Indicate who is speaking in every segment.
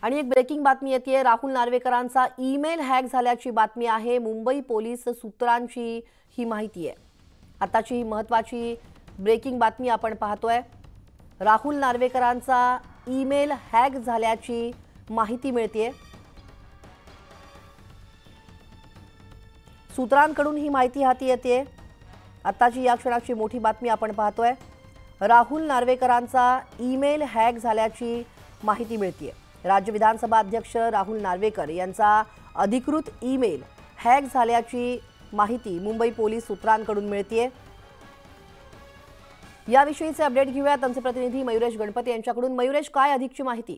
Speaker 1: आणि एक ब्रेकिंग बातमी येते। राहुल नार्वेकरांचा ईमेल हॅक झाल्याची बातमी आहे। मुंबई पोलीस सूत्रांची ही माहिती आहे। आताची महत्त्वाची ब्रेकिंग बातमी आपण पाहतोय। राहुल नार्वेकरांचा ईमेल हॅक झाल्याची माहिती मिळते। सूत्रांकडून ही माहिती हाती येते। आताची या क्षणाची मोठी बातमी आपण पाहतोय। राहुल नार्वेकरांचा ईमेल हॅक झाल्याची माहिती मिळते। राज्य विधानसभा अध्यक्ष राहुल नार्वेकर यांचा अधिकृत ईमेल हॅक झाल्याची माहिती मुंबई पोलीस सूत्रांकडून मिळते। याविषयीचे अपडेट घेऊयात आमचे प्रतिनिधी मयुरेश गणपती यांच्याकडून। मयुरेश, काय अधिकची माहिती?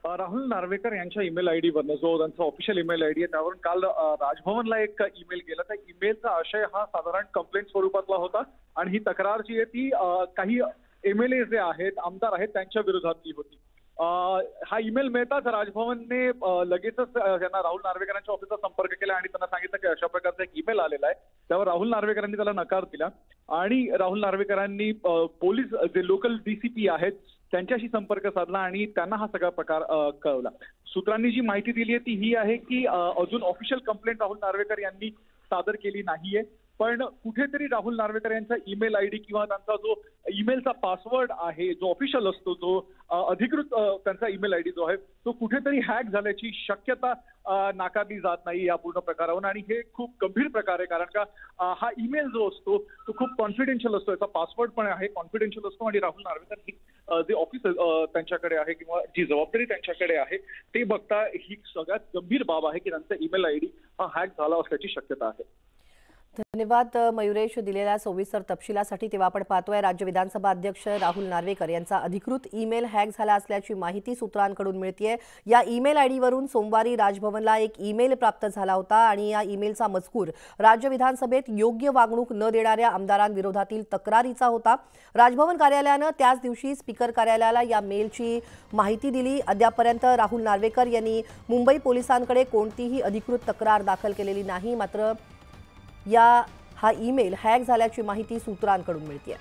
Speaker 2: राहुल नार्वेकर यांच्या ईमेल आयडी वरनं जो त्यांचा ऑफिशियल ईमेल आयडी आहे त्यावरून काल राजभवनला एक ईमेल गेला। त्या ईमेलचा आशय हा साधारण कंप्लेंट स्वरूपातला होता आणि ही तक्रार जी आहे ती काही एमएलए जे आहेत, आमदार आहेत, त्यांच्या विरोधातली होती। हा ईमेल मिळताच राजभवनने लगेचच त्यांना राहुल नार्वेकरांच्या ऑफिसचा संपर्क केला आणि त्यांना सांगितलं की अशा प्रकारचा एक ईमेल आलेला आहे। त्यावर राहुल नार्वेकरांनी त्याला नकार दिला आणि राहुल नार्वेकरांनी पोलीस जे लोकल डीसीपी आहेत त्यांच्याशी संपर्क साधला आणि त्यांना हा सगळा प्रकार कळवला। सूत्रांनी जी माहिती दिली आहे ती ही आहे की अजून ऑफिशियल कंप्लेंट राहुल नार्वेकर यांनी सादर केली नाहीये, पण कुठेतरी राहुल नार्वेकर यांचा ईमेल आयडी किंवा त्यांचा जो ईमेलचा पासवर्ड आहे जो ऑफिशियल असतो, जो अधिकृत त्यांचा ईमेल आयडी जो आहे तो कुठेतरी हॅक झाल्याची शक्यता नाकारली जात नाही या पूर्ण प्रकारावरून। आणि हे खूप गंभीर प्रकार आहे, कारण का हा ईमेल जो असतो तो खूप कॉन्फिडेन्शियल असतो, याचा पासवर्ड पण आहे कॉन्फिडेन्शियल असतो आणि राहुल नार्वेकर जे ऑफिस त्यांच्याकडे आहे किंवा जी जबाबदारी त्यांच्याकडे आहे ते बघता ही सगळ्यात गंभीर बाब आहे की त्यांचा ईमेल आयडी हा हॅक झाला असल्याची शक्यता आहे।
Speaker 1: धन्यवाद मयुरेश दिलेल्या सविस्तर तपशिलासाठी। तेव्हा आपण पाहतोय राज्य विधानसभा अध्यक्ष राहुल नार्वेकर यांचा अधिकृत ईमेल हॅक झाला असल्याची माहिती सूत्रांकडून मिळतेय। या ईमेल आयडी वरून सोमवारी राजभवनला एक ईमेल प्राप्त झाला होता आणि या ईमेलचा मजकूर राज्य विधानसभेत योग्य वागणूक न देणाऱ्या आमदारांविरोधातील तक्रारीचा होता। राजभवन कार्यालयाने त्याच दिवशी स्पीकर कार्यालयाला या मेलची माहिती दिली। अद्यापपर्यंत राहुल नार्वेकर यांनी मुंबई पोलिसांकडे कोणतीही अधिकृत तक्रार दाखल केलेली नाही। मात्र हा ईमेल हॅक झाल्याची माहिती सूत्रांकडून मिळते।